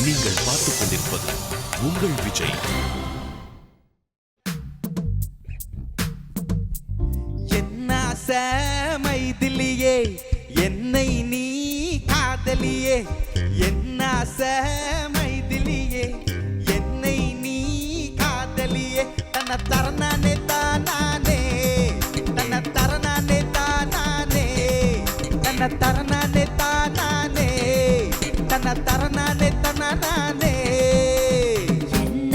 நீங்கள் பார்த்துக் கொண்டிருப்பது உங்கள் விஜய். என்ன மைதிலியே என்னை நீ காதலியே, என்ன மைதிலியே என்னை நீ காதலியே, தன்னை தரணானே தானே, தன்னை தரணானே தானே, தன்னை தரணானே தானே, தன்னை தரணானே தானே. என்ன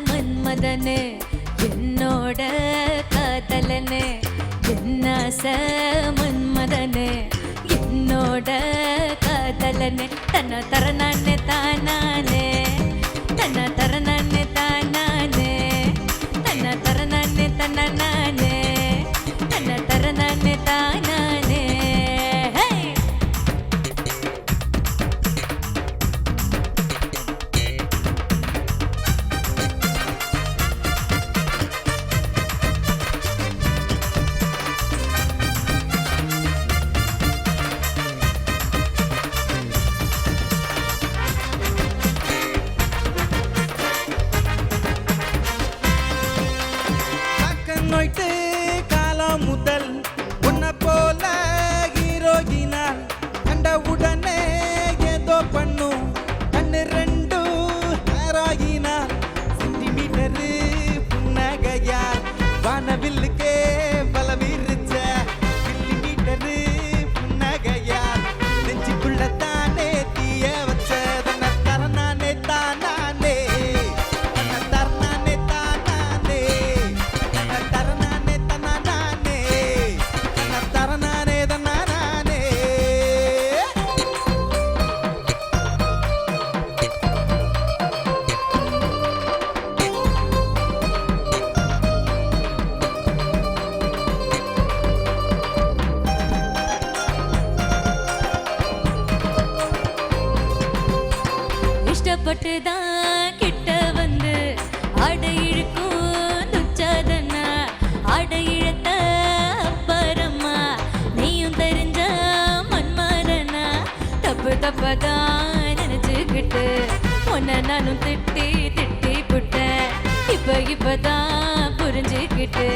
மன்மதனே என்னோட காதலனே, என்ன மன்மதனே என்னோட காதலனே, தன்னை தரணானே தானே, தன்னை தரணானே தானே, தன்னை தரணானே தானே, தன்னை தரணானே தானே. நோய்ட்டு காலம் முதல் உன்னை போல ஹீரோயினால் கண்ட உடனே ஏதோ பண்ணும் கண்ணு ரெண்டும் ஹேராயினால் சென்டிமீட்டரு புன்னகையால் வானவில்லுக்கே பலவிருச்ச மில்லிமீட்டரு புன்னகையால் நெஞ்சுக்குள்ள தானே தீய வச்ச தன்னை தரணானே தானே, தன்னை தரணானே தானே, தன்னை தரணானே தானே, தன்னை தரணானே தானே. இஷ்டப்பட்டுதான் கிட்ட வந்து அடை இழுக்கும் துச்சாதனா, அடை இழுத்த அப்புறமா நீயும் தெரிஞ்ச மன்மாரனா, தப்பு தப்பதான் நினைச்சுக்கிட்டு உன்னை நானும் திட்டி திட்டி புட்டேன், இப்பதான் புரிஞ்சுக்கிட்டு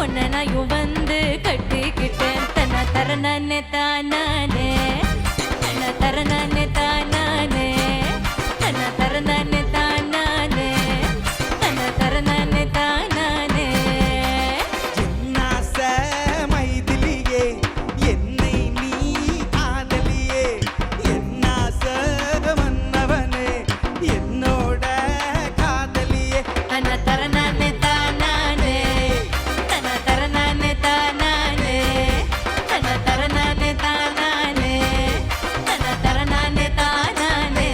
உன்னை நாயும் வந்து கட்டிக்கிட்டேன், தன்னை தரணானே தானே, தன்னை தரணானே தானே, தன்னை தரணானே தானே, தன்னை தரணானே தானே. என்ன மைதிலியே என்னை நீ காதலியே, என்ன மன்னவனே என்னோட காதலியே, தன்னை தரணானே தானே, தன்னை தரணானே தானே, தன்னை தரணானே தானே, தன்னை தரணானே தானே.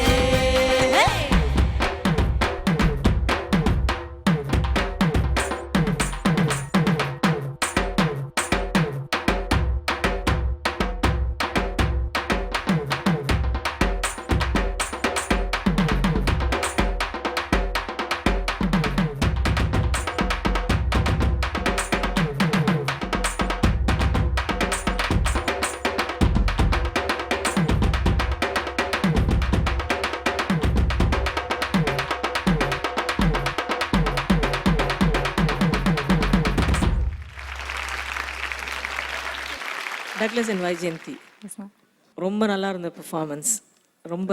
டக்ளஸ் அண்ட் வைஜெயந்தி, ரொம்ப நல்லா இருந்த பெர்ஃபார்மன்ஸ், ரொம்ப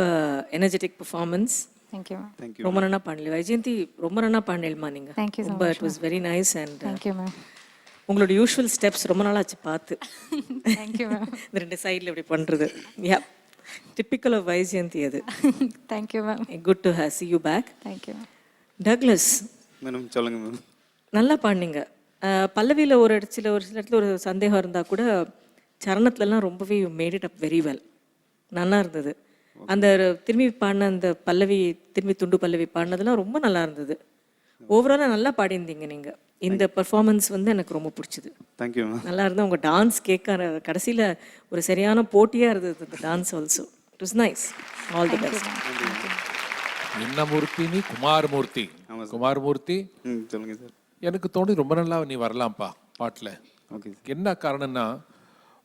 எனர்ஜெட்டிக் பெர்ஃபார்மன்ஸ். Thank you ma'am. ரொம்ப நல்லா பாடல வைஜெயந்தி, ரொம்ப நல்லா பாடலமா நீங்க. Thank you so ரொம்ப much, it was very nice. And thank you ma'am. உங்களோட யூஷுவல் ஸ்டெப்ஸ் ரொம்ப நாளாச்சு பார்த்து. Thank you ma'am. இந்த ரெண்டு சைடில் இப்படி பண்ணுறது, யா டிப்பிக்கல் ஆஃப் வைஜெயந்தி அது. Thank you ma'am. Good to see you back. Thank you ma'am. Douglas madam சொல்லுங்க மேம். நல்லா பாடினீங்க. பல்லவியில் ஒரு சில இடத்துல ஒரு சந்தேகம் இருந்தால் கூட சரணத்துலலாம் ரொம்பவே made it up very well. நல்லா இருந்தது. அந்த திரும்பி பாடின அந்த பல்லவி, திரும்பி துண்டு பல்லவி பாடினதெல்லாம் ரொம்ப நல்லா இருந்தது. ஓவராலாக நல்லா பாடியிருந்தீங்க நீங்கள். இந்த பர்ஃபார்மன்ஸ் வந்து எனக்கு ரொம்ப பிடிச்சது. Thank you ma'am. நல்லா இருந்தது. உங்கள் டான்ஸ் கேட்க கடைசியில் ஒரு சரியான போட்டியாக இருந்தது அந்த dance also. It was nice. All the best. என்ன மூர்த்தி நீ? குமாரமூர்த்தி. குமாரமூர்த்தி, சொல்லுங்க சார். எனக்கு தோணி ரொம்ப நல்லா நீ வரலாம்ப்பா பாட்டில். ஓகே. என்ன காரணம்னா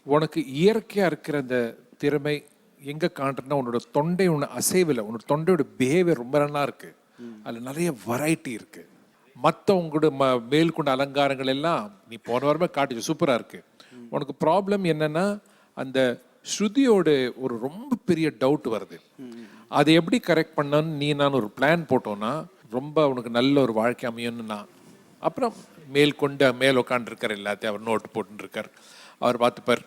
உனக்கு இயற்கையாக இருக்கிற அந்த திறமை எங்கே காட்டுறேன்னா உன்னோட தொண்டை ஒன்று அசைவில் உன்னோட தொண்டையோட பிஹேவியர் ரொம்ப நல்லா இருக்கு. அதில் நிறைய வெரைட்டி இருக்கு. மற்ற உங்களோட மேல்கொண்ட அலங்காரங்கள் எல்லாம் நீ போன வாரமே காட்டுச்சு, சூப்பராக இருக்கு. உனக்கு ப்ராப்ளம் என்னன்னா அந்த ஸ்ருதியோட ஒரு ரொம்ப பெரிய டவுட் வருது. அதை எப்படி கரெக்ட் பண்ணணும்னு நான் ஒரு பிளான் போட்டோன்னா ரொம்ப உனக்கு நல்ல ஒரு வாழ்க்கை அமையும்னு நான் அப்புறம் மேல் உட்காந்துருக்கார், எல்லாத்தையும் அவர் நோட்டு போட்டுருக்கார், அவர் பார்த்துப்பார்.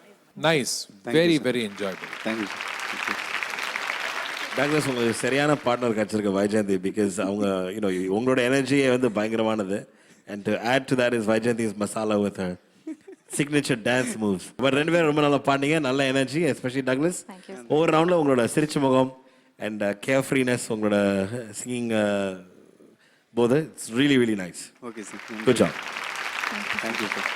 Nice, very very enjoyable. Thank you sir. Doctors உங்களுக்கு சரியான பார்ட்னர் கிடச்சிருக்கு வைஜெயந்தி. பிகாஸ் அவங்க உங்களோட எனர்ஜியே வந்து பயங்கரமானது. And to add to that is Vyjayanthi's masala with signature dance moves. But ரெண்டு பேரும் ரொம்ப நல்லா பாடினீங்க, நல்ல எனர்ஜி. எஸ்பெஷலி டக்ளஸ் ஒவ்வொரு ரவுண்டில் உங்களோட சிரிச்ச முகம் அண்ட் கேர் ஃப்ரீனஸ் உங்களோட சிங்கிங் போது it's really really nice. Okay sir. Good job. Thank you sir.